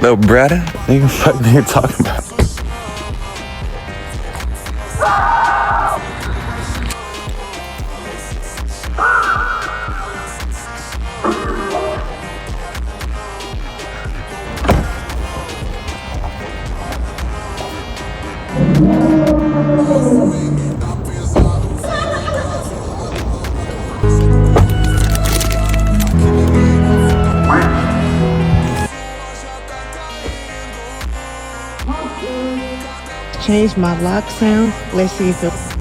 Little brother? Nigga, fuck nigga talking about? Change my lock sound. Let's see if it